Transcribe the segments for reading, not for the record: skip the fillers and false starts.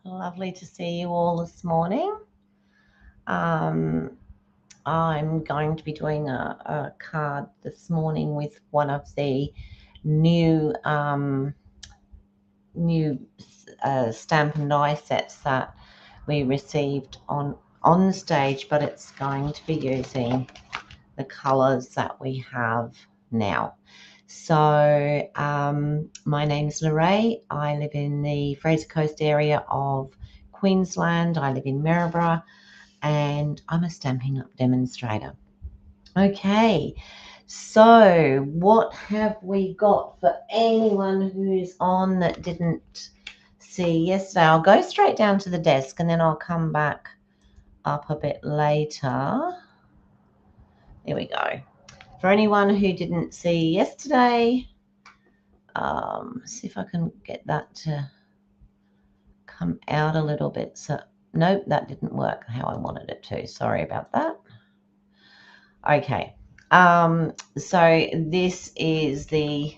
Lovely to see you all this morning. I'm going to be doing a card this morning with one of the new stamp and die sets that we received on stage, but it's going to be using the colours that we have now. So my name's Lorraine. I live in the Fraser Coast area of Queensland. I live in Maryborough and I'm a Stampin' Up demonstrator. Okay, so what have we got for anyone who's on that didn't see yesterday? I'll go straight down to the desk and then I'll come back up a bit later. There we go. For anyone who didn't see yesterday, see if I can get that to come out a little bit. So, nope, that didn't work how I wanted it to. Sorry about that. Okay, so this is the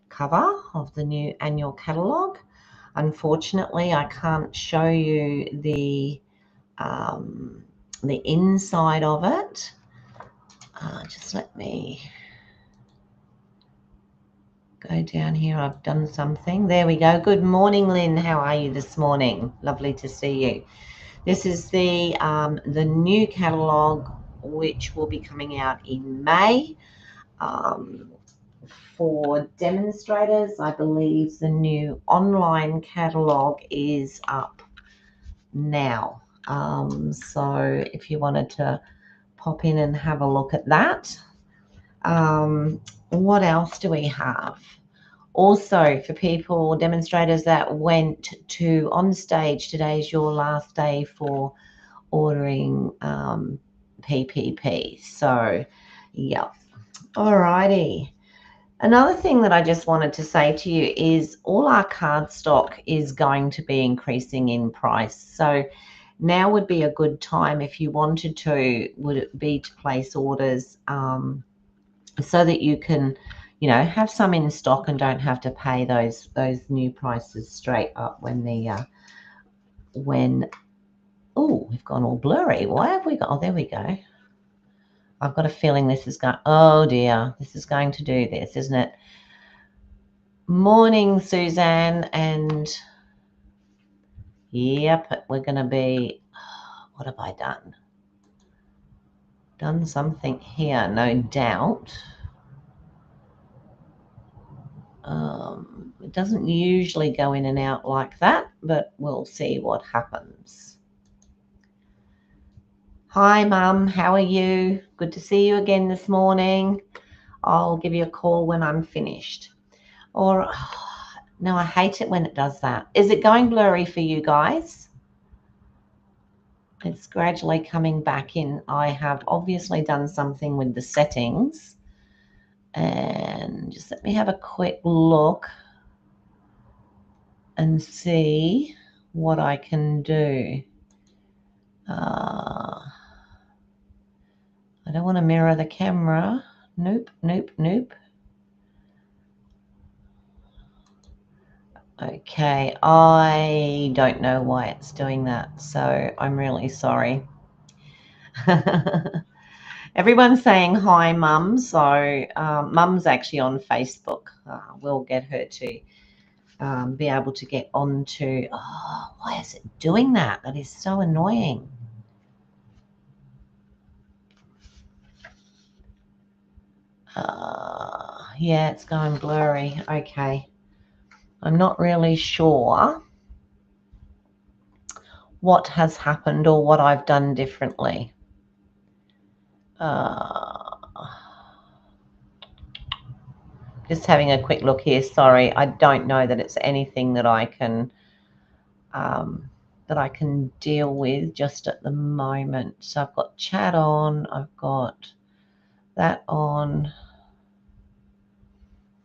cover of the new annual catalogue. Unfortunately, I can't show you the inside of it. Just let me go down here. I've done something. There we go. Good morning, Lynn. How are you this morning? Lovely to see you. This is the new catalogue, which will be coming out in May. For demonstrators, I believe the new online catalogue is up now. So if you wanted to pop in and have a look at that. What else do we have? Also, for people, demonstrators that went to on stage, today's your last day for ordering PPP. So, yeah. Alrighty. Another thing that I just wanted to say to you is all our card stock is going to be increasing in price. So now would be a good time if you wanted to, would it be to place orders so that you can, have some in stock and don't have to pay those new prices straight up oh, we've gone all blurry. Why have we got, oh, there we go. I've got a feeling this is going, oh dear, this is going to do this, isn't it? Morning, Suzanne, and yep, we're going to be, what have I done? Done something here, no doubt. It doesn't usually go in and out like that, but we'll see what happens. Hi, Mum. How are you? Good to see you again this morning. I'll give you a call when I'm finished. Or, no, I hate it when it does that. Is it going blurry for you guys? It's gradually coming back in. I have obviously done something with the settings. And just let me have a quick look and see what I can do. I don't want to mirror the camera. Nope, nope, nope. Okay, I don't know why it's doing that, so I'm really sorry. Everyone's saying hi, Mum. So Mum's actually on Facebook. We'll get her to be able to get onto. Oh, why is it doing that? That is so annoying. Yeah, it's going blurry. Okay. I'm not really sure what has happened or what I've done differently. Just having a quick look here. Sorry, I don't know that it's anything that I can deal with just at the moment. So I've got chat on. I've got that on.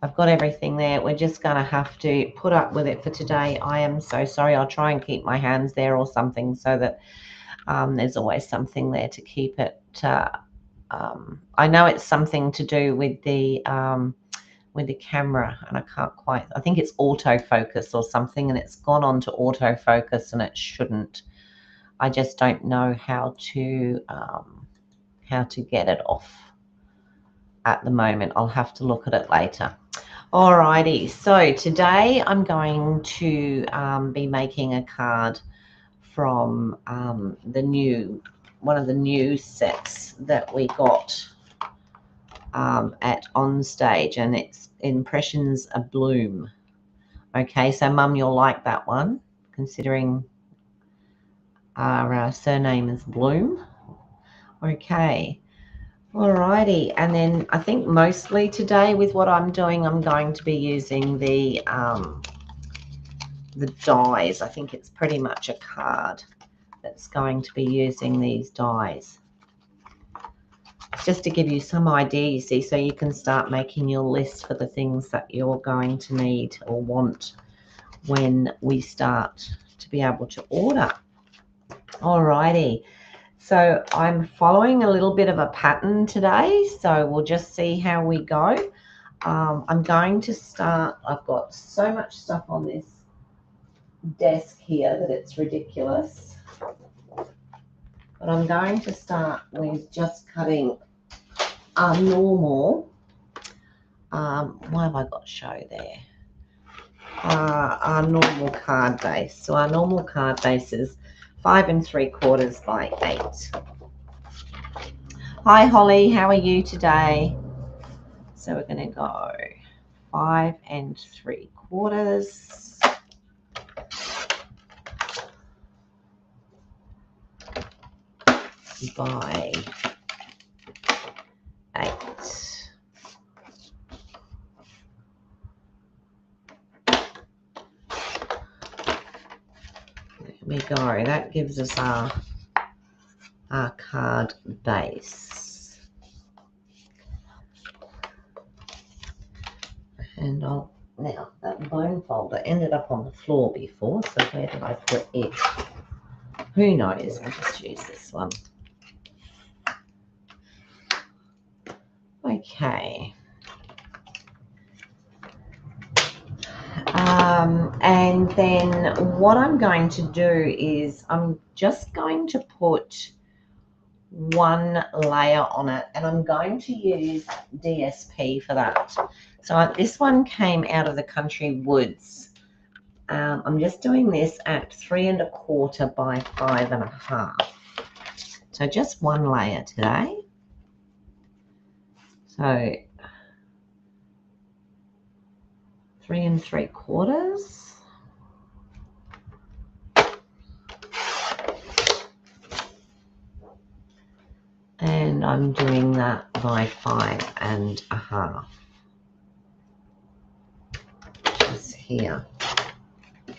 I've got everything there. We're just going to have to put up with it for today. I am so sorry. I'll try and keep my hands there or something so that there's always something there to keep it. I know it's something to do with the with the camera, and I can't quite, I think it's autofocus or something, and it's gone on to autofocus and it shouldn't. I just don't know how to get it off at the moment. I'll have to look at it later. Alrighty, so today I'm going to be making a card from one of the new sets that we got at On Stage, and it's Impressions ABloom. Okay, so Mum, you'll like that one, considering our surname is Bloom. Okay, alrighty, and then I think mostly today with what I'm doing, I'm going to be using the dies. I think it's pretty much a card that's going to be using these dies. Just to give you some idea, you see, so you can start making your list for the things that you're going to need or want when we start to be able to order. Alrighty, so I'm following a little bit of a pattern today, so we'll just see how we go. I'm going to start, I've got so much stuff on this desk here that it's ridiculous, but I'm going to start with just cutting our normal, why have I got show there? Our normal card base. So our normal card base is 5 3/4 by 8. Hi Holly, how are you today? So we're going to go 5 3/4 by 8. There we go. That gives us our card base. And now that bone folder ended up on the floor before, so where did I put it? Who knows? I'll just use this one. Okay. And then what I'm going to do is I'm just going to put one layer on it, and I'm going to use DSP for that. So this one came out of the Country Woods. I'm just doing this at 3 1/4 by 5 1/2. So just one layer today. So 3 3/4. And I'm doing that by 5 1/2. Just here. Get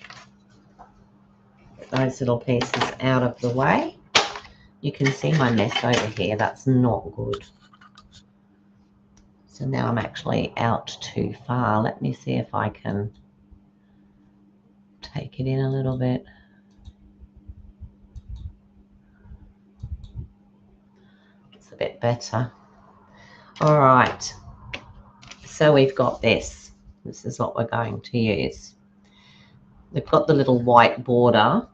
those little pieces out of the way. You can see my mess over here. That's not good. So now I'm actually out too far. Let me see if I can take it in a little bit. It's a bit better. All right. So we've got this. This is what we're going to use. We've got the little white border,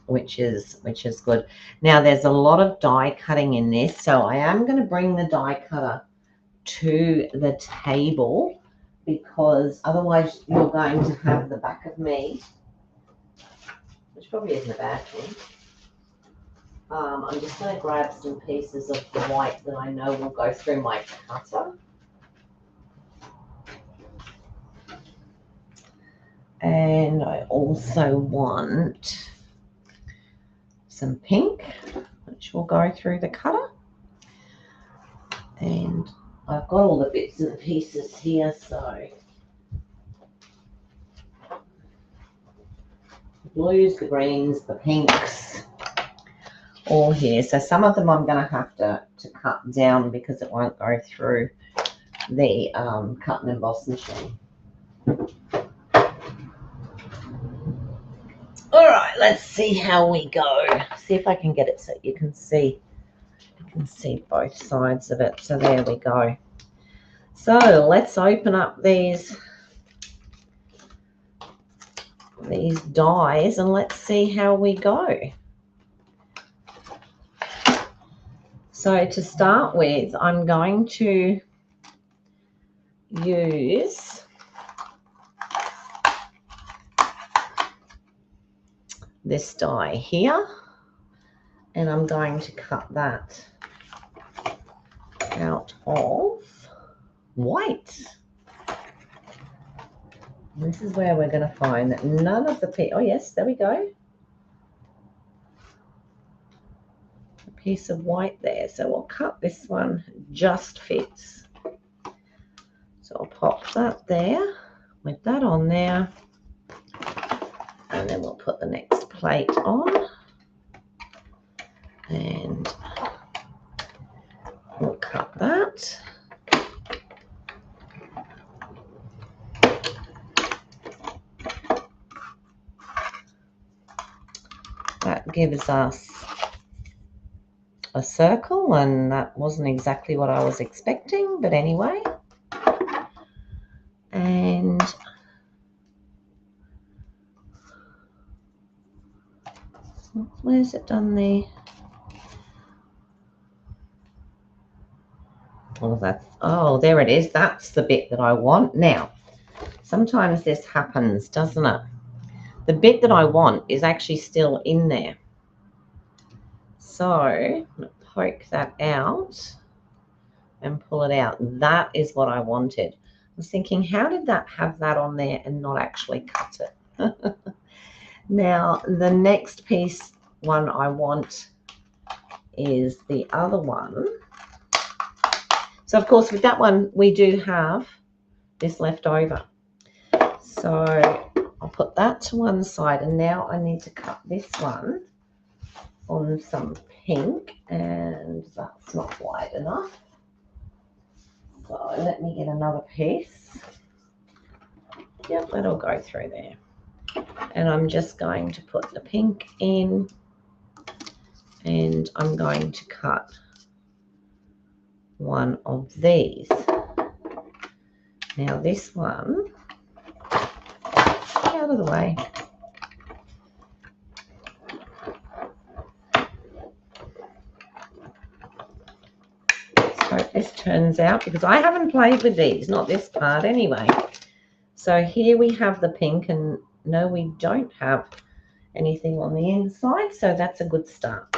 which is good. Now there's a lot of die cutting in this, so I am going to bring the die cutter to the table, because otherwise you're going to have the back of me, which probably isn't a bad thing. I'm just going to grab some pieces of the white that I know will go through my cutter. And I also want some pink, which will go through the cutter. And I've got all the bits and pieces here, so the blues, the greens, the pinks, all here. So some of them I'm going to have to cut down because it won't go through the cut and emboss machine. All right, let's see how we go. See if I can get it so you can see both sides of it. So there we go. So let's open up these dies and let's see how we go. So to start with, I'm going to use this die here, and I'm going to cut that out of white. And this is where we're going to find that none of the oh yes, there we go. A piece of white there. So we'll cut this one, just fits. So I'll pop that there with that on there. And then we'll put the next plate on. And we'll cut that. That gives us a circle, and that wasn't exactly what I was expecting, but anyway. And where's it done there? Oh, there it is. That's the bit that I want. Now, sometimes this happens, doesn't it? The bit that I want is actually still in there. So I'm going to poke that out and pull it out. That is what I wanted. I was thinking, how did that have that on there and not actually cut it? Now, the next one I want is the other one. So, of course, with that one, we do have this left over. So I'll put that to one side, and now I need to cut this one on some pink, and that's not wide enough. So let me get another piece. Yep, that'll go through there. And I'm just going to put the pink in, and I'm going to cut one of these. Now this one, out of the way. Let's hope this turns out, because I haven't played with these, not this part anyway. So here we have the pink, and no, we don't have anything on the inside, so that's a good start.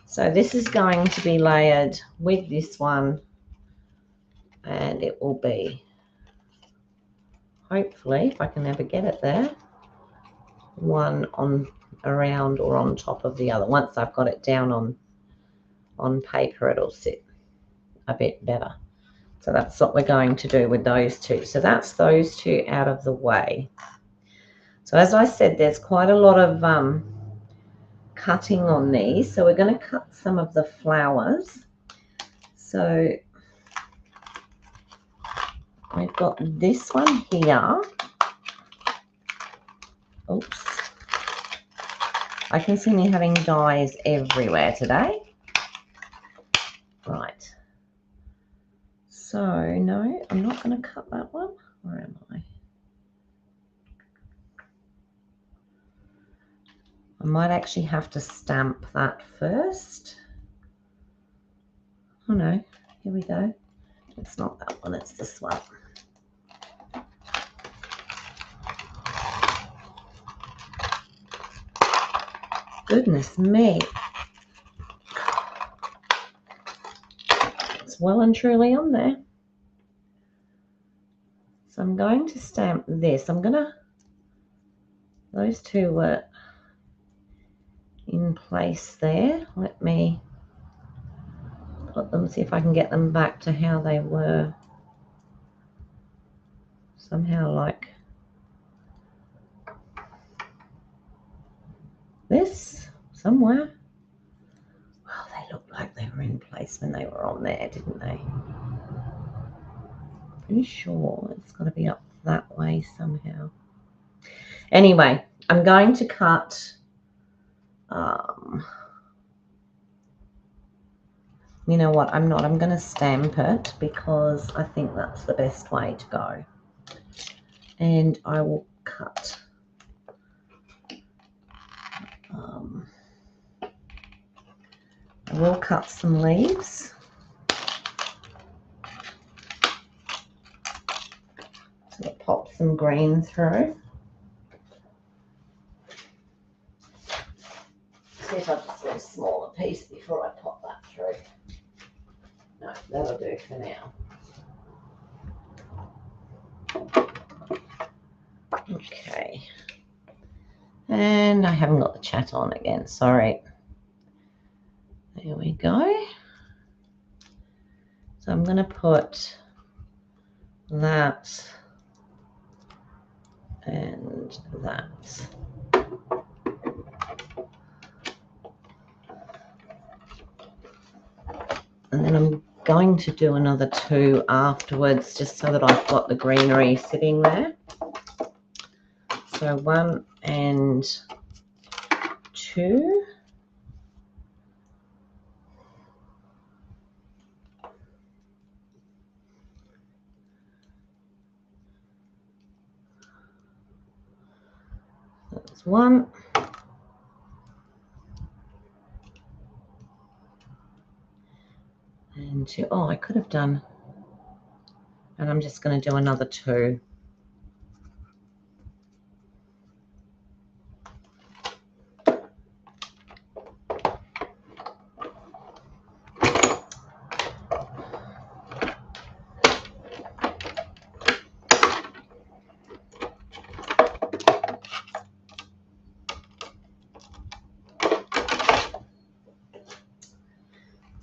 So this is going to be layered with this one, and it will be, hopefully, if I can ever get it there, one on around or on top of the other. Once I've got it down on paper, it'll sit a bit better. So that's what we're going to do with those two. So that's those two out of the way. So as I said, there's quite a lot of cutting on these. So we're going to cut some of the flowers. So we've got this one here. Oops. I can see me having dies everywhere today. Right. So, no, I'm not going to cut that one. Where am I? I might actually have to stamp that first. Oh, no. Here we go. It's not that one. It's this one. Goodness me. It's well and truly on there. So I'm going to stamp this. Those two were in place there. Let me put them, see if I can get them back to how they were. Somehow like this, somewhere. Well, they looked like they were in place when they were on there, didn't they? Pretty sure it's got to be up that way somehow. Anyway, I'm going to cut You know what? I'm not. I'm going to stamp it because I think that's the best way to go. And I will cut. I will cut some leaves. So I'll pop some green through. See if I just get a smaller piece before I pop that through. No, that'll do for now. Okay. And I haven't got the chat on again, sorry. There we go. So I'm going to put that and that. And then I'm going to do another 2 afterwards, just so that I've got the greenery sitting there. So 1 and 2. That's 1. And 2. Oh, I could have done, and I'm just going to do another 2.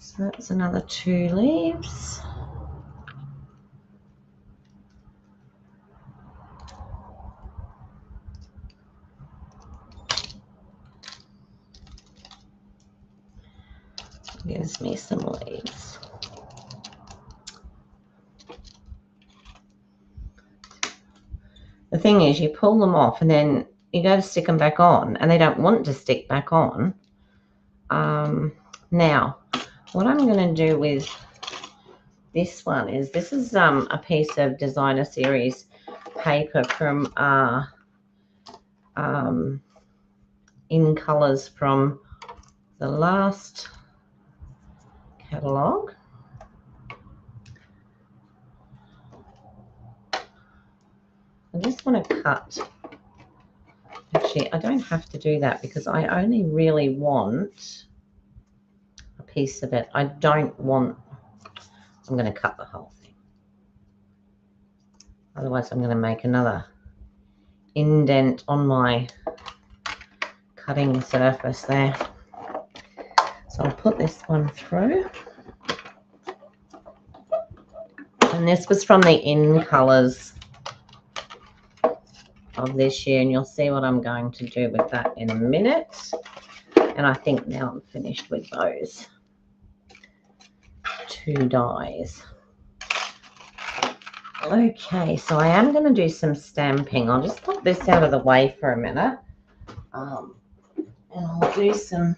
So that's another 2 leaves. Gives me some leaves. The thing is, you pull them off and then you go to stick them back on and they don't want to stick back on. Now, what I'm going to do with this one is, this is a piece of designer series paper from In Colours from the last catalogue. I just want to cut. Actually, I don't have to do that because I only really want a piece of it. I don't want, I'm going to cut the whole thing. Otherwise, I'm going to make another indent on my cutting surface there. So I'll put this one through. And this was from the In Colours of this year, and you'll see what I'm going to do with that in a minute. And I think now I'm finished with those 2 dies. Okay, so I am going to do some stamping. I'll just put this out of the way for a minute, and I'll do some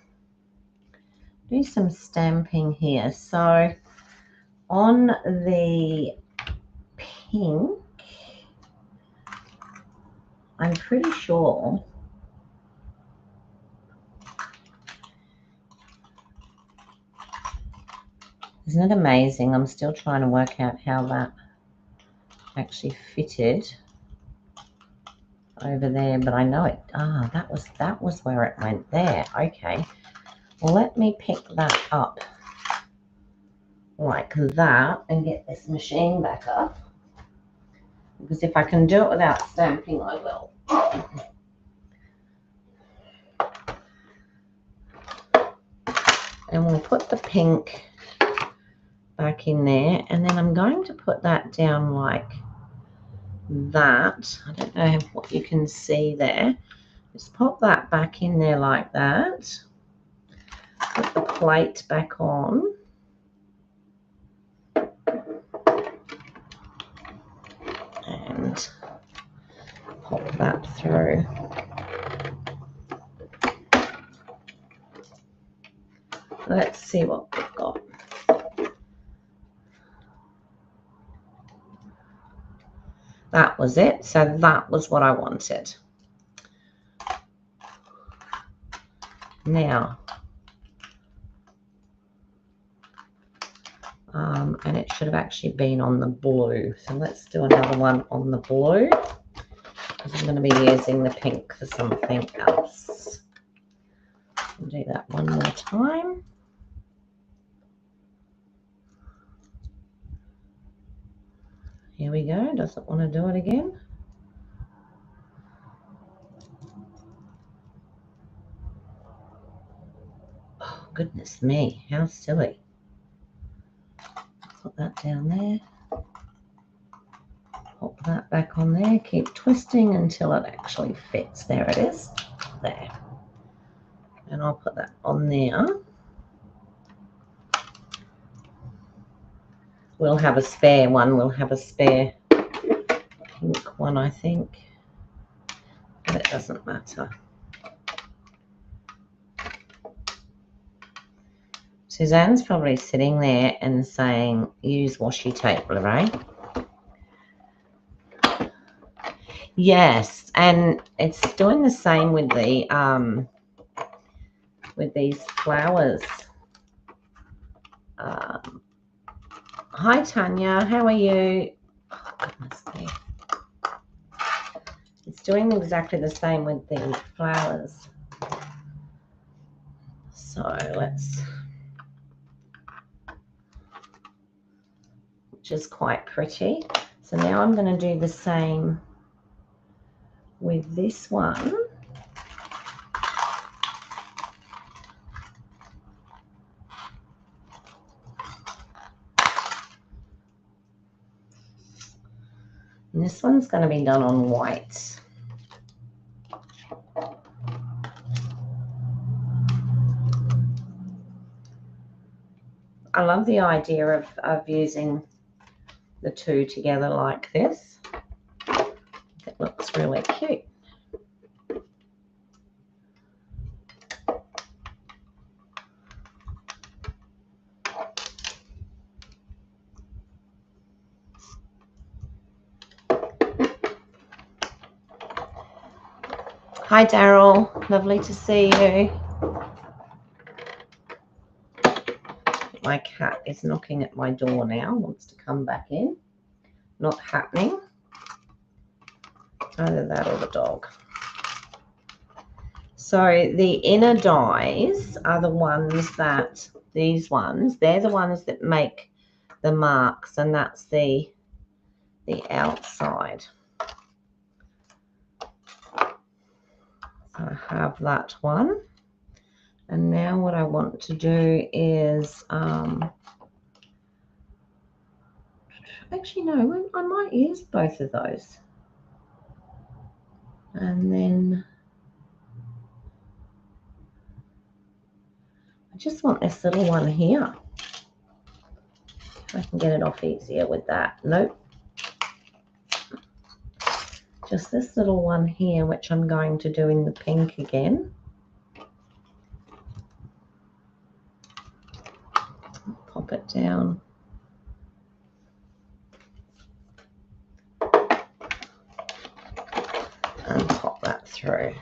stamping here. So on the pink, I'm pretty sure isn't it amazing? I'm still trying to work out how that actually fitted over there, but I know it. Ah, that was where it went there. Okay, well, let me pick that up like that and get this machine back up, because if I can do it without stamping, I will. And we'll put the pink back in there, and then I'm going to put that down like that. I don't know what you can see there. Just pop that back in there like that. Put the plate back on. And pop that through. Let's see what we've got. was it. So that was what I wanted. Now, and it should have actually been on the blue. So let's do another one on the blue, because I'm going to be using the pink for something else. I'll do that one more time. Here we go. Doesn't want to do it again. Oh, goodness me. How silly. Put that down there. Pop that back on there. Keep twisting until it actually fits. There it is. There. And I'll put that on there. We'll have a spare one. We'll have a spare pink one, I think. But it doesn't matter. Suzanne's probably sitting there and saying, use washi tape, Lorraine. Yes, and it's doing the same with the with these flowers. Hi Tanya, how are you? Oh, goodness me. It's doing exactly the same with the flowers. So let's, which is quite pretty. So now I'm going to do the same with this one. And this one's going to be done on white. I love the idea of using the two together like this. It looks really cute. Hi Daryl, lovely to see you. My cat is knocking at my door now, wants to come back in. Not happening. Either that or the dog. So the inner dies are the ones that, these ones, they're the ones that make the marks, and that's the outside. So I have that one. And now what I want to do is, actually no, I might use both of those. And then I just want this little one here. I can get it off easier with that. Nope. Just this little one here, which I'm going to do in the pink again. Pop it down. And pop that through.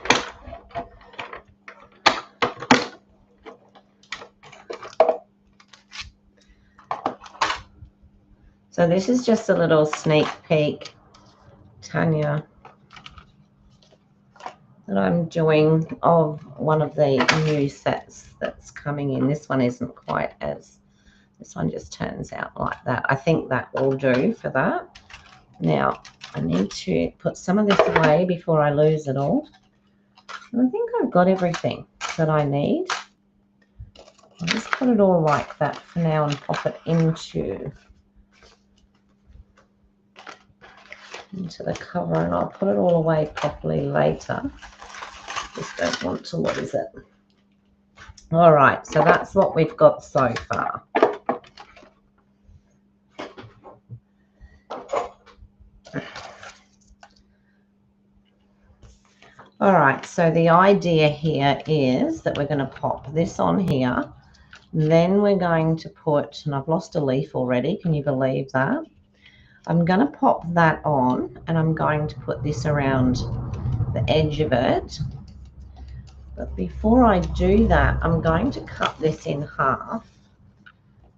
So this is just a little sneak peek, Tanya, that I'm doing of one of the new sets that's coming in. This one isn't quite as, this one just turns out like that. I think that will do for that. Now, I need to put some of this away before I lose it all. And I think I've got everything that I need. I'll just put it all like that for now and pop it into the cover, and I'll put it all away properly later. Just don't want to lose it. All right, so that's what we've got so far. All right, so the idea here is that we're going to pop this on here. Then we're going to put, and I've lost a leaf already, can you believe that? I'm going to pop that on, and I'm going to put this around the edge of it. But before I do that, I'm going to cut this in half,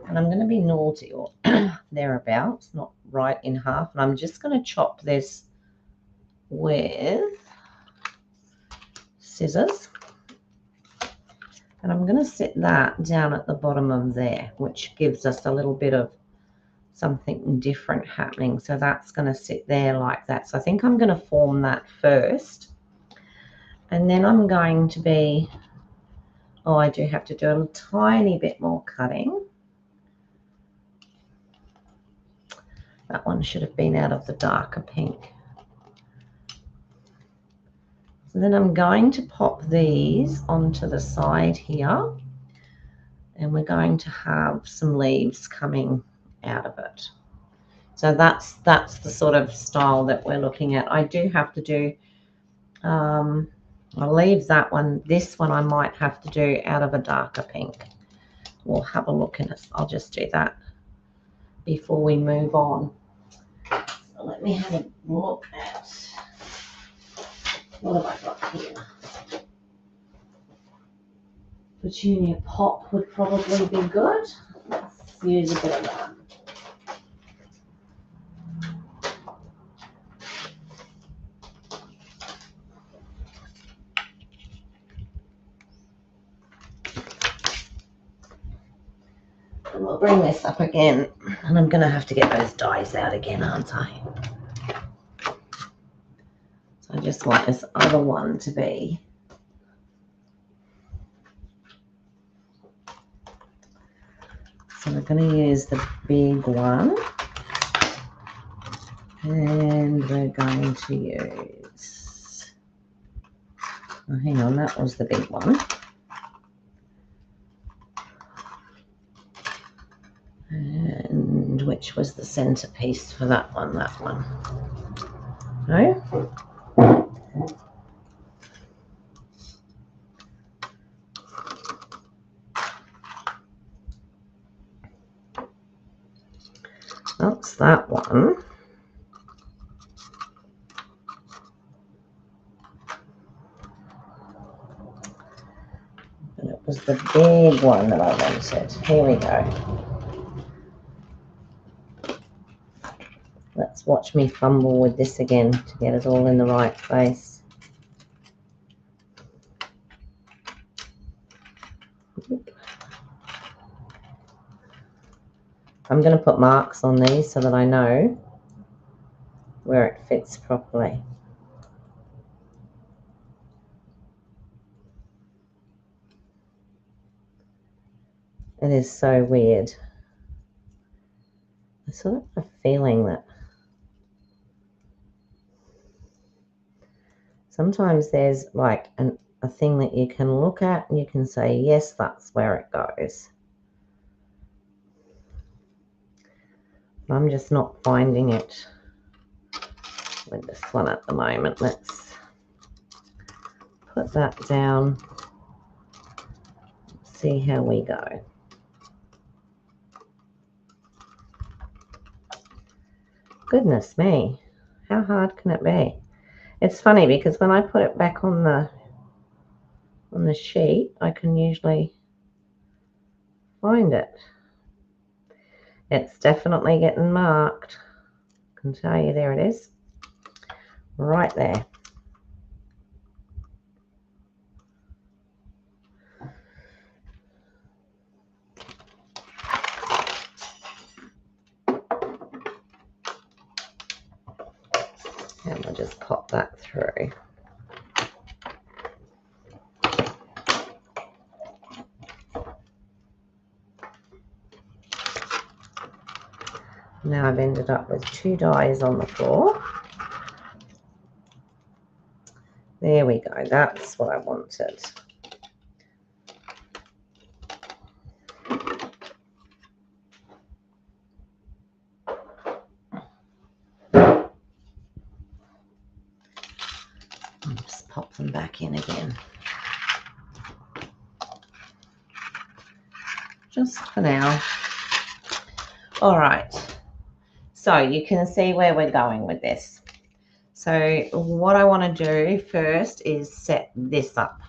and I'm going to be naughty or thereabouts, not right in half. And I'm just going to chop this with scissors. And I'm going to sit that down at the bottom of there, which gives us a little bit of something different happening. So that's going to sit there like that. So I think I'm going to form that first. And then I'm going to be, oh, I do have to do a tiny bit more cutting. That one should have been out of the darker pink. So then I'm going to pop these onto the side here, and we're going to have some leaves coming out of it. So that's the sort of style that we're looking at. I do have to do, I'll leave that one. This one I might have to do out of a darker pink. We'll have a look in it. I'll just do that before we move on. So let me have a look at, what have I got here? Petunia pop would probably be good. Let's use a bit of that. And we'll bring this up again, and I'm going to have to get those dies out again, aren't I? So I just want this other one to be so we're going to use the big one, and we're going to use, oh, hang on, that was the big one. And which was the centerpiece for that one? That one. No? That's that one. And it was the big one that I wanted. Here we go. Let's watch me fumble with this again to get it all in the right place. I'm going to put marks on these so that I know where it fits properly. It is so weird. I sort of have a feeling that sometimes there's like a thing that you can look at and you can say, yes, that's where it goes. But I'm just not finding it with this one at the moment. Let's put that down, see how we go. Goodness me, how hard can it be? It's funny because when I put it back on the sheet, I can usually find it. It's definitely getting marked. I can tell you, there it is, right there. And we'll just pop that through. Now I've ended up with 2 dies on the floor. There we go, that's what I wanted. I'll just pop them back in again. Just for now. All right. So you can see where we're going with this. So what I want to do first is set this up.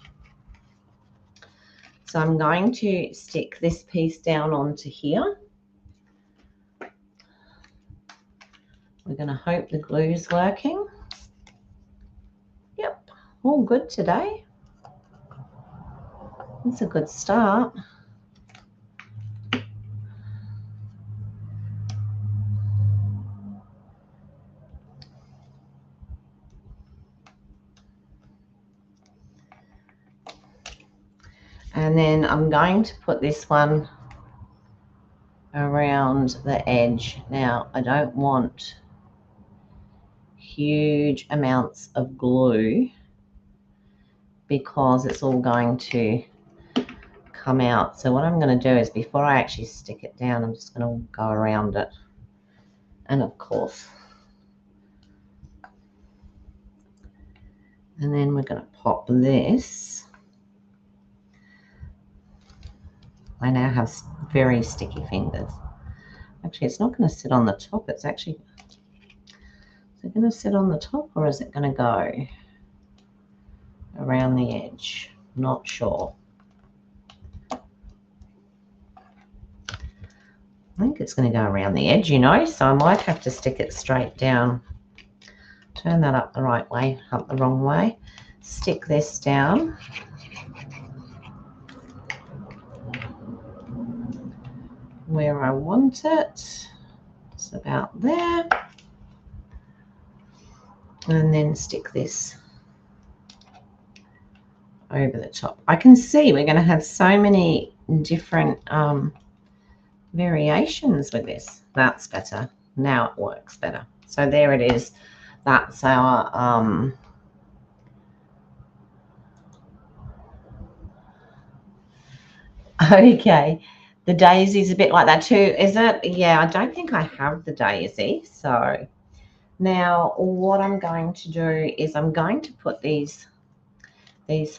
So I'm going to stick this piece down onto here. We're going to hope the glue's working. Yep, all good today. That's a good start. And then I'm going to put this one around the edge. Now, I don't want huge amounts of glue because it's all going to come out. So what I'm going to do is, before I actually stick it down, I'm just going to go around it. And of course, and then we're going to pop this. I now have very sticky fingers. Actually, it's not going to sit on the top. It's actually, is it going to sit on the top, or is it going to go around the edge? Not sure. I think it's going to go around the edge, you know, so I might have to stick it straight down. Turn that up the right way, up the wrong way. Stick this down. Where I want it. It's about there. And then stick this over the top. I can see we're going to have so many different variations with this. That's better. Now it works better. So there it is. That's our okay. The daisy's a bit like that too, is it? Yeah, I don't think I have the daisy. So now what I'm going to do is I'm going to put these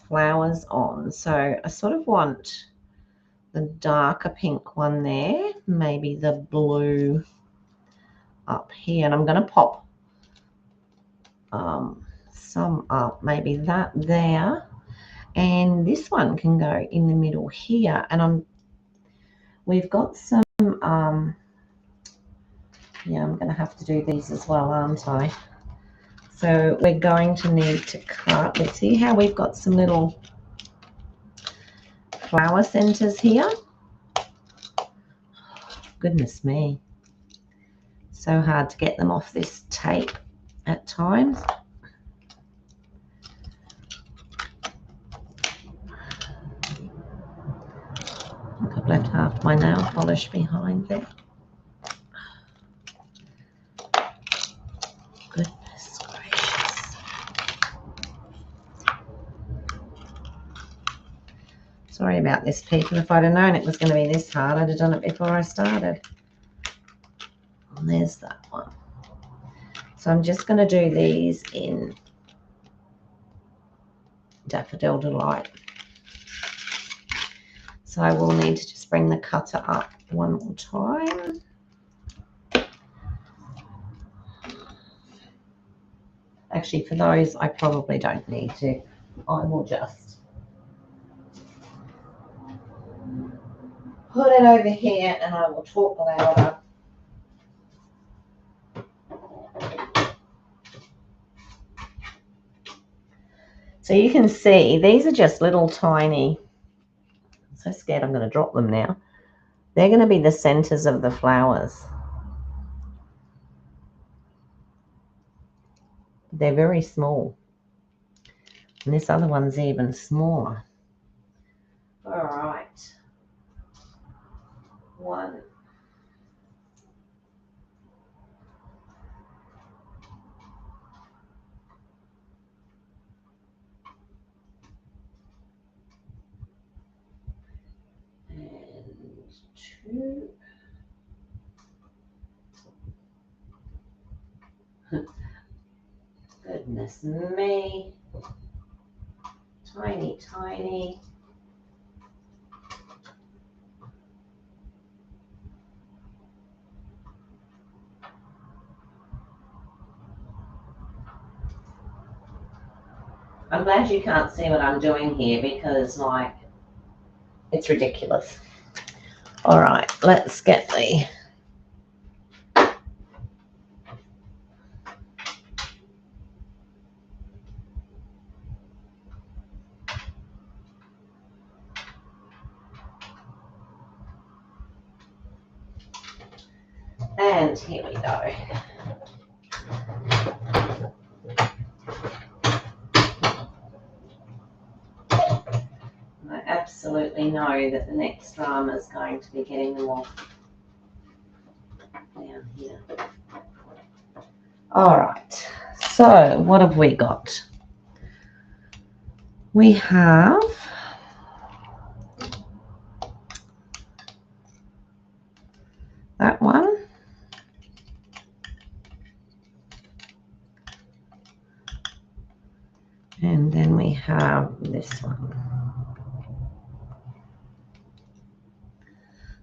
flowers on. So I sort of want the darker pink one there, maybe the blue up here, and I'm going to pop some up, maybe that there, and this one can go in the middle here. And we've got some yeah, I'm going to have to do these as well, aren't I? So we're going to need to cut. Let's see how we've got some little flower centers here. Goodness me, so hard to get them off this tape at times. I think I've left half my nail polish behind there. Goodness gracious. Sorry about this, people. If I'd have known it was going to be this hard, I'd have done it before I started. And there's that one. So I'm just going to do these in Daffodil Delight. So I will need to just bring the cutter up one more time. Actually, for those, I probably don't need to. I will just put it over here and I will talk louder. So you can see these are just little tiny, I'm so scared I'm going to drop them now. They're going to be the centers of the flowers. They're very small. And this other one's even smaller. All right. One. And two. Goodness me. Tiny, tiny. I'm glad you can't see what I'm doing here because, like, it's ridiculous. All right, let's get the and here we go. I absolutely know that the next drama is going to be getting them off down here. All right, so what have we got? We have that one. And then we have this one.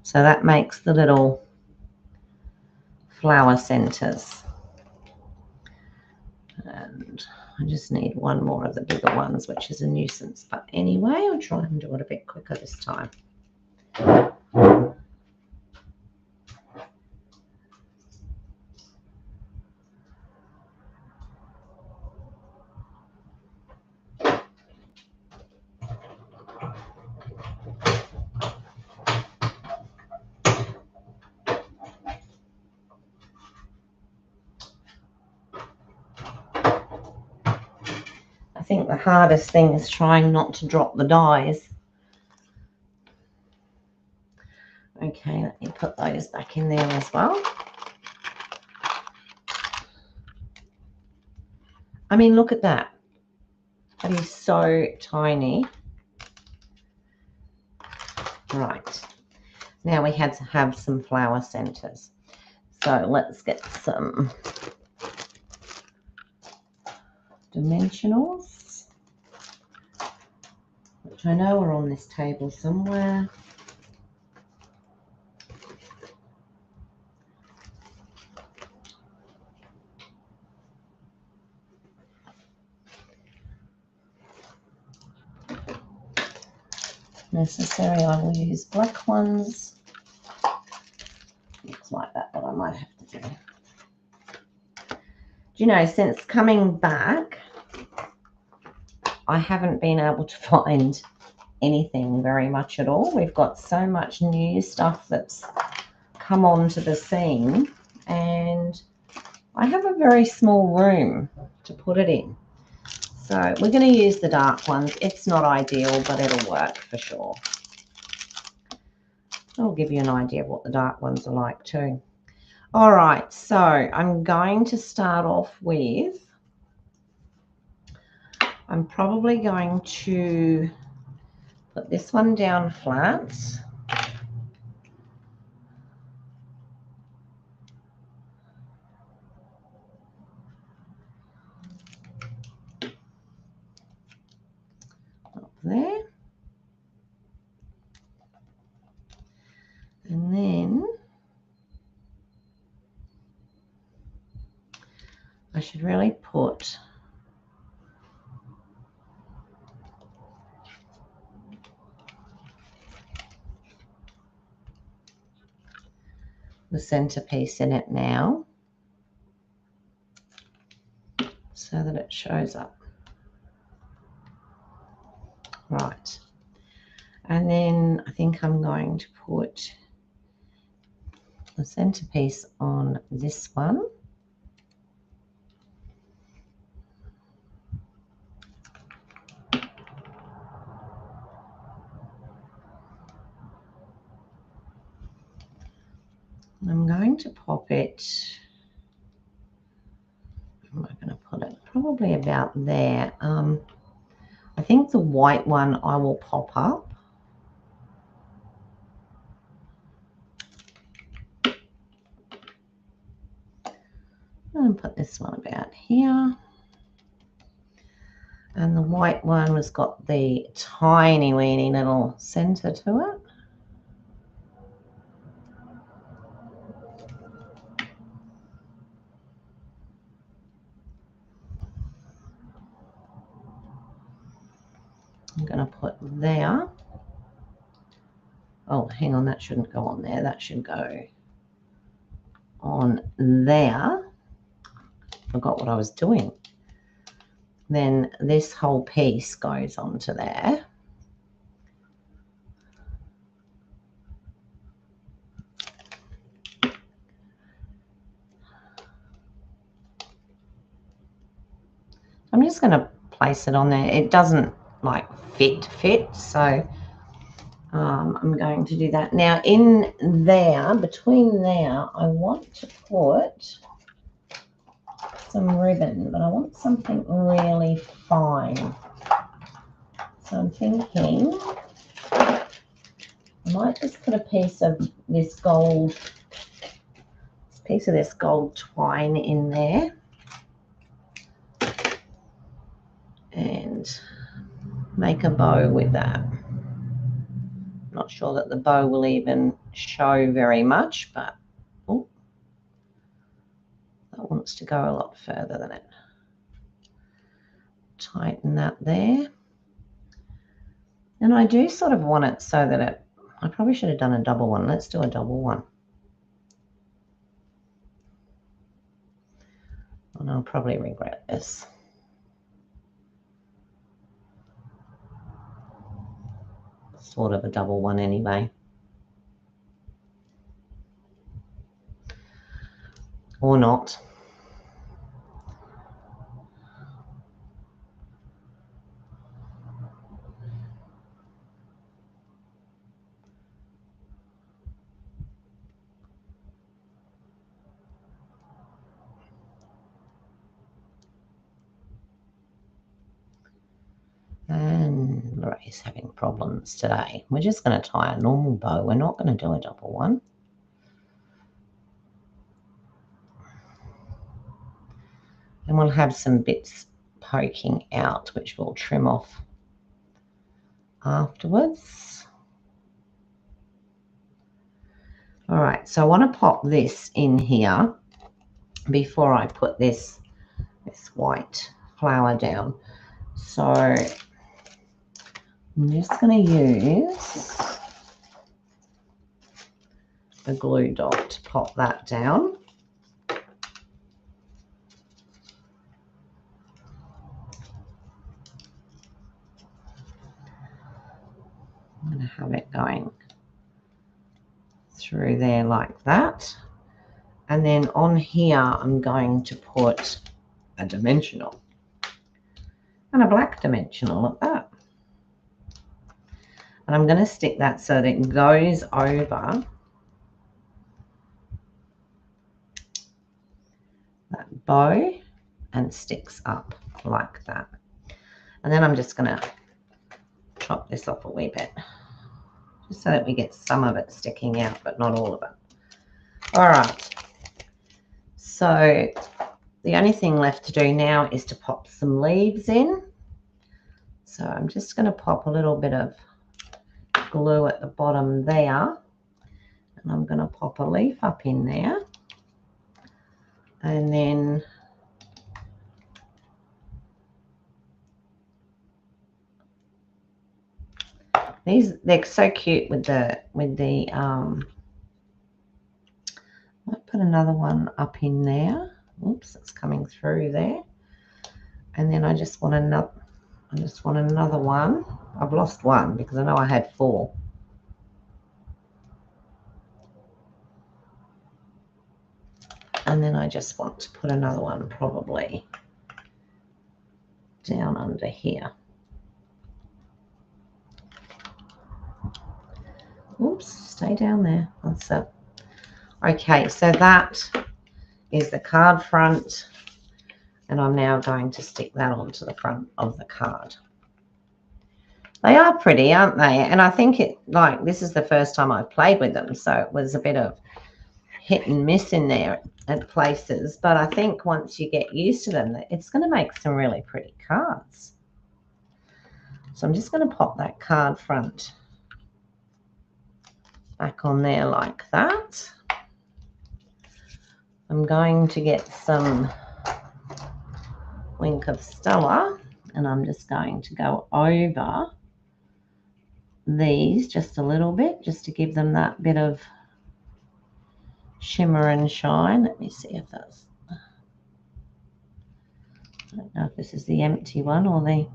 So that makes the little flower centers. And I just need one more of the bigger ones, which is a nuisance. But anyway, I'll try and do it a bit quicker this time. I think the hardest thing is trying not to drop the dies. Okay, let me put those back in there as well. I mean, look at that. That is so tiny. Right. Now we had to have some flower centers. So let's get some dimensionals, which I know are on this table somewhere. Necessary, I will use black ones. Looks like that, but I might have to do. Do you know, since coming back, I haven't been able to find anything very much at all. We've got so much new stuff that's come onto the scene, and I have a very small room to put it in. So we're going to use the dark ones. It's not ideal, but it'll work for sure. I'll give you an idea of what the dark ones are like too. All right, so I'm going to start off with, I'm probably going to put this one down flat. Up there. And then I should really put the centerpiece in it now so that it shows up. Right. And then I think I'm going to put the centerpiece on this one. I'm going to pop it, where am I going to put it? Probably about there. I think the white one I will pop up. And put this one about here. And the white one has got the tiny weeny little center to it. I'm going to put there. Oh, hang on, that shouldn't go on there. That should go on there. Forgot what I was doing. Then this whole piece goes onto there. I'm just going to place it on there. It doesn't like fit, so I'm going to do that. Now in there, between there, I want to put some ribbon, but I want something really fine. So I'm thinking I might just put a piece of this gold, twine in there. And make a bow with that. Not sure that the bow will even show very much, but oh, that wants to go a lot further than it. Tighten that there. And I do sort of want it so that I probably should have done a double one. Let's do a double one. And I'll probably regret this. Sort of a double one anyway. Or not. And Lorraine's having problems today. We're just going to tie a normal bow. We're not going to do a double one. And we'll have some bits poking out, which we'll trim off afterwards. All right, so I want to pop this in here before I put this white flower down. So I'm just going to use a glue dot to pop that down. I'm going to have it going through there like that. And then on here, I'm going to put a dimensional and a black dimensional at that. And I'm going to stick that so that it goes over that bow and sticks up like that. And then I'm just going to chop this off a wee bit, just so that we get some of it sticking out, but not all of it. All right. So the only thing left to do now is to pop some leaves in. So I'm just going to pop a little bit of glue at the bottom there, and I'm going to pop a leaf up in there, and then they're so cute with the might put another one up in there. Oops, it's coming through there. And then I just want another one. I've lost one because I know I had 4. And then I just want to put another one probably down under here. Oops, stay down there. That's it. Okay, so that is the card front, and I'm now going to stick that onto the front of the card. They are pretty, aren't they? And I think this is the first time I've played with them, so it was a bit of hit and miss in there at places, but I think once you get used to them, it's going to make some really pretty cards. So I'm just going to pop that card front back on there like that. I'm going to get some Wink of Stella, and I'm just going to go over these just a little bit, just to give them that bit of shimmer and shine. Let me see if that's, I don't know if this is the empty one or the,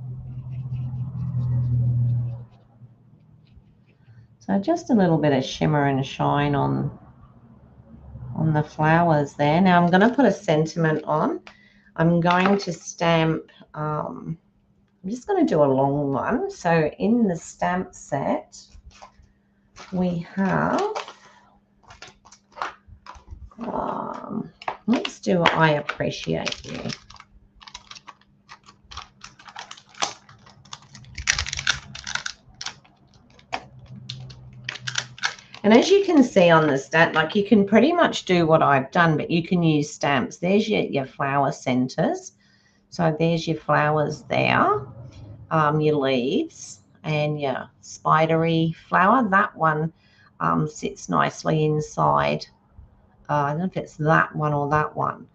so just a little bit of shimmer and shine on the flowers there. Now I'm going to put a sentiment on. I'm going to stamp, I'm just going to do a long one. So in the stamp set, we have, let's do I Appreciate You. And as you can see on the stamp, like you can pretty much do what I've done, but you can use stamps. There's your flower centers. So there's your flowers there, your leaves, and your spidery flower. That one sits nicely inside. I don't know if it's that one or that one.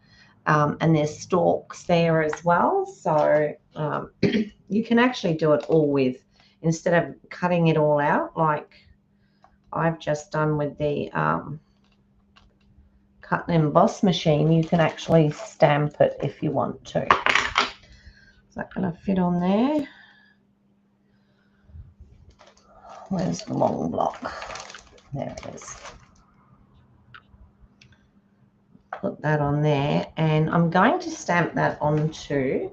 And there's stalks there as well. So you can actually do it all with, instead of cutting it all out like I've just done with the cut and emboss machine, you can actually stamp it if you want to. Is that going to fit on there? Where's the long block? There it is. Put that on there, and I'm going to stamp that onto,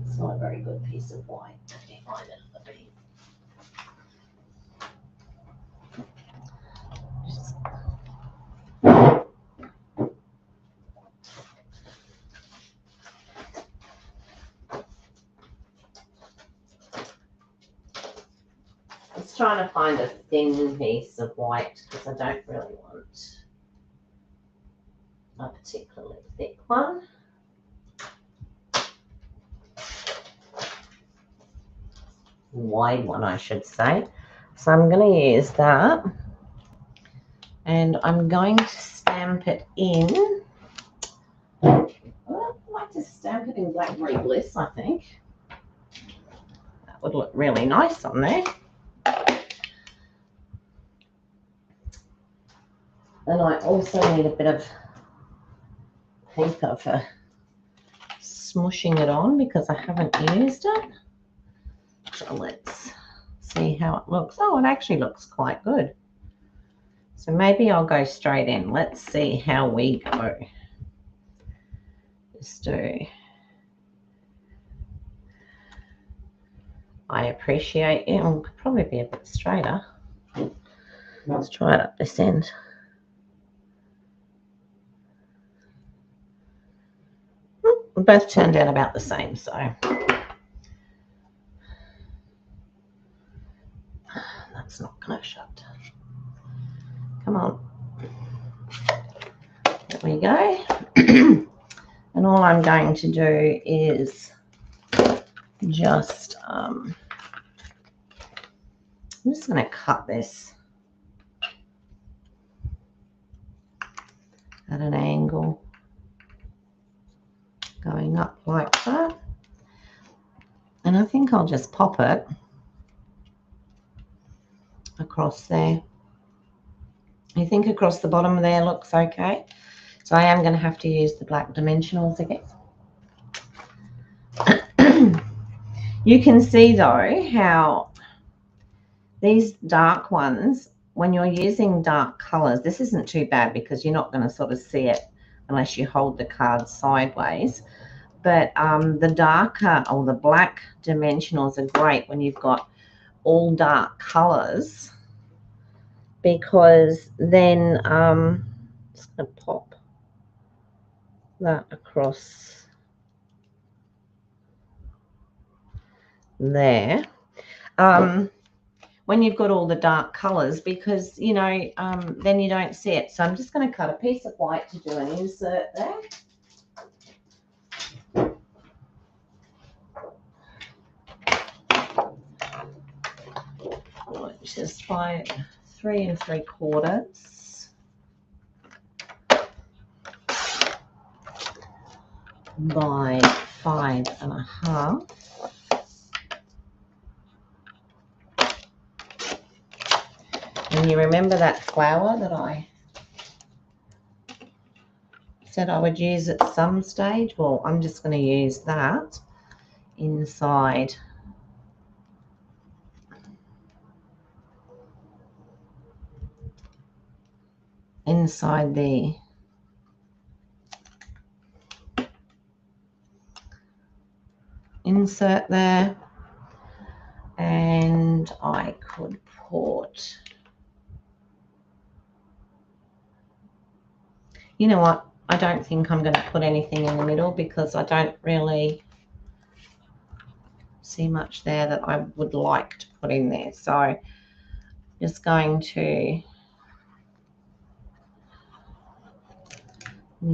it's not a very good piece of white. Let me find it. I was trying to find a thin piece of white because I don't really want a particularly thick one. Wide one, I should say. So I'm going to use that, and I'm going to stamp it in. I'd like to stamp it in Blackberry Bliss, I think. That would look really nice on there. And I also need a bit of paper for smushing it on because I haven't used it. So let's see how it looks. Oh, it actually looks quite good. So maybe I'll go straight in. Let's see how we go. Just do I Appreciate You. Oh, could probably be a bit straighter. Let's try it up this end. Both turned out about the same, so that's not going to shut. Come on. There we go. And all I'm going to do is just, I'm just going to cut this at an angle, going up like that. And I think I'll just pop it across there. I think across the bottom there looks okay. So I am going to have to use the black dimensionals again. You can see though how these dark ones, when you're using dark colors, this isn't too bad because you're not going to sort of see it unless you hold the card sideways. But the darker or the black dimensionals are great when you've got all dark colors, because then I'm just going to pop that across there. When you've got all the dark colors, because you know then you don't see it. So I'm just going to cut a piece of white to do an insert there. Which is by 3 3/4 by 5 1/2. And you remember that flower that I said I would use at some stage? Well, I'm just going to use that inside the insert there. And I could put, you know what, I don't think I'm going to put anything in the middle because I don't really see much there that I would like to put in there. So just going to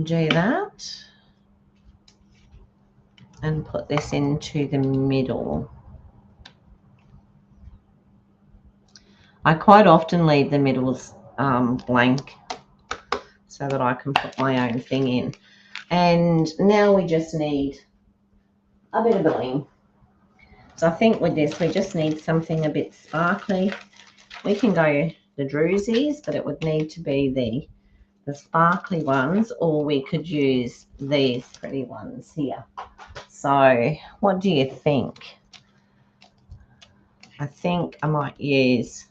do that and put this into the middle. I quite often leave the middles blank so that I can put my own thing in. And now we just need a bit of bling. So I think with this, we just need something a bit sparkly. We can go the drusies, but it would need to be the sparkly ones, or we could use these pretty ones here. So what do you think? I think I might use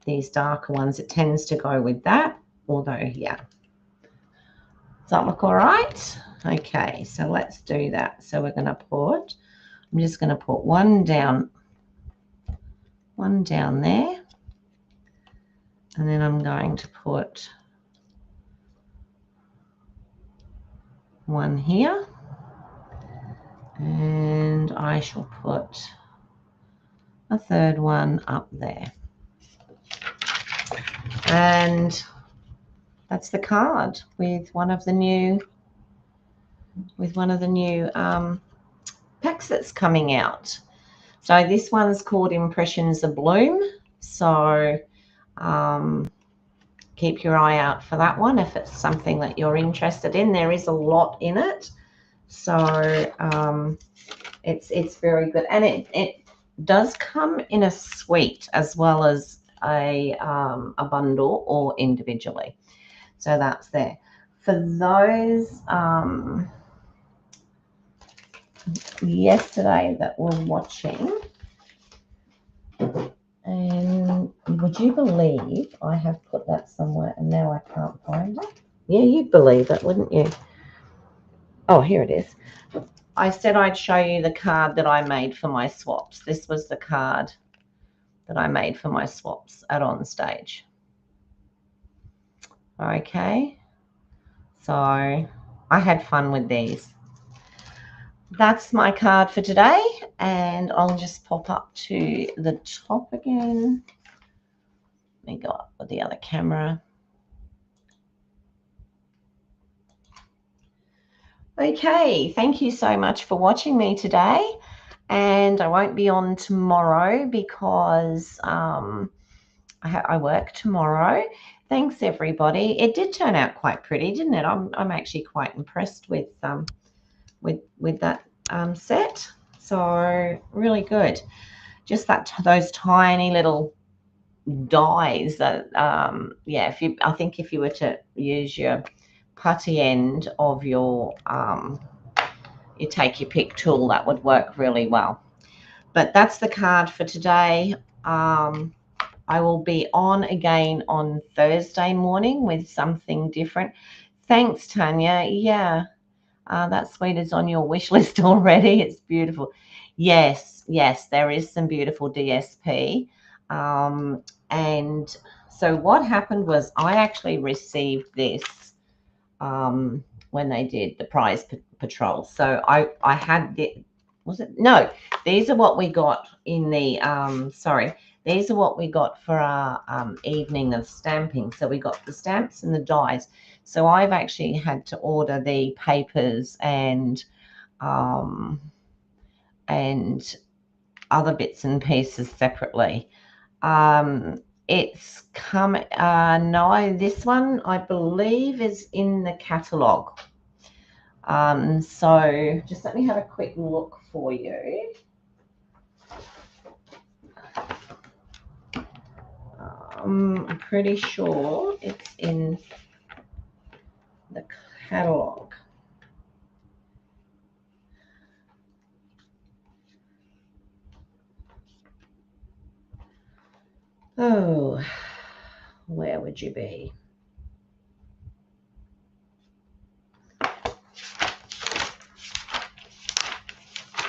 these darker ones. It tends to go with that, although, yeah. Does that look all right? Okay, so let's do that. So we're going to put, I'm just going to put one down there. And then I'm going to put one here. And I shall put a third one up there. And that's the card with one of the new packs that's coming out. So this one's called Impressions ABloom. So keep your eye out for that one if it's something that you're interested in. There is a lot in it, so it's very good, and it does come in a suite as well as a bundle or individually. So that's there. For those yesterday that were watching, and would you believe I have put that somewhere and now I can't find it? Yeah, you'd believe it, wouldn't you? Oh, here it is. I said I'd show you the card that I made for my swaps. This was the card that I made for my swaps at On-Stage. Okay, so I had fun with these. That's my card for today, and I'll just pop up to the top again. Let me go up with the other camera. Okay, thank you so much for watching me today, and I won't be on tomorrow because I work tomorrow. Thanks everybody. It did turn out quite pretty, didn't it? I'm actually quite impressed with that set. So really good. Just those tiny little dies that yeah. I think if you were to use your putty end of your you take your pick tool, that would work really well. But that's the card for today. I will be on again on Thursday morning with something different. Thanks, Tanya. Yeah, that suite is on your wish list already. It's beautiful. Yes, there is some beautiful DSP. And so what happened was I actually received this when they did the prize patrol. So I had the, was it? No, these are what we got in the, sorry, these are what we got for our evening of stamping. So we got the stamps and the dies. So I've actually had to order the papers and other bits and pieces separately. It's come, no, this one I believe is in the catalogue. So just let me have a quick look for you. I'm pretty sure it's in the catalogue. Oh, where would you be?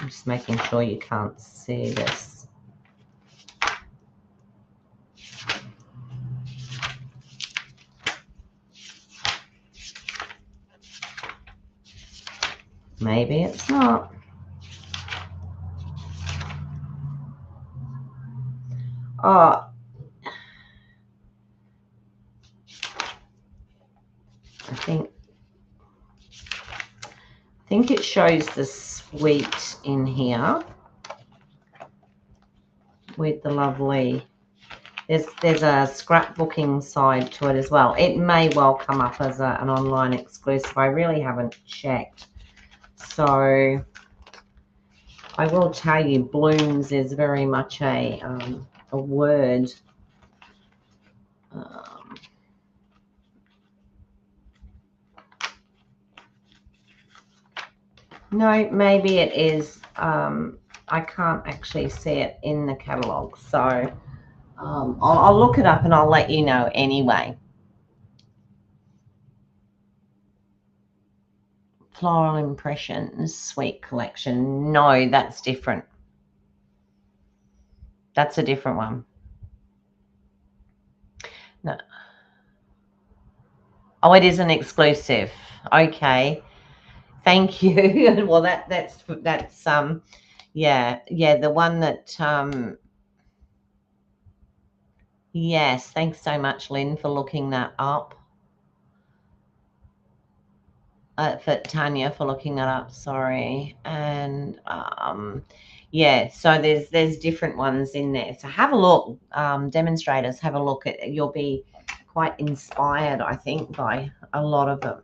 I'm just making sure you can't see this. Maybe it's not. Oh, I think it shows the sweet in here with the lovely. There's a scrapbooking side to it as well. It may well come up as an online exclusive. I really haven't checked. So I will tell you, blooms is very much a word. No, maybe it is. I can't actually see it in the catalogue. So I'll look it up and I'll let you know anyway. Floral Impressions Sweet Collection. No, that's different. That's a different one. No. Oh, it is an exclusive. Okay. Thank you. Well, that's yeah, the one that yes, thanks so much, Lynn, for looking that up. For Tanya for looking that up, sorry. And yeah, so there's different ones in there. So have a look, demonstrators, have a look at. You'll be quite inspired, I think, by a lot of them.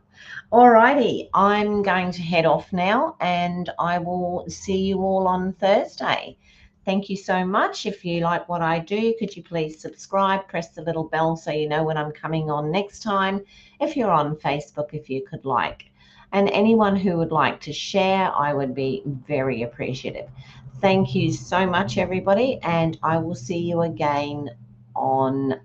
Alrighty, I'm going to head off now, and I will see you all on Thursday. Thank you so much. If you like what I do, could you please subscribe, press the little bell so you know when I'm coming on next time. If you're on Facebook, if you could like. And anyone who would like to share, I would be very appreciative. Thank you so much, everybody, and I will see you again on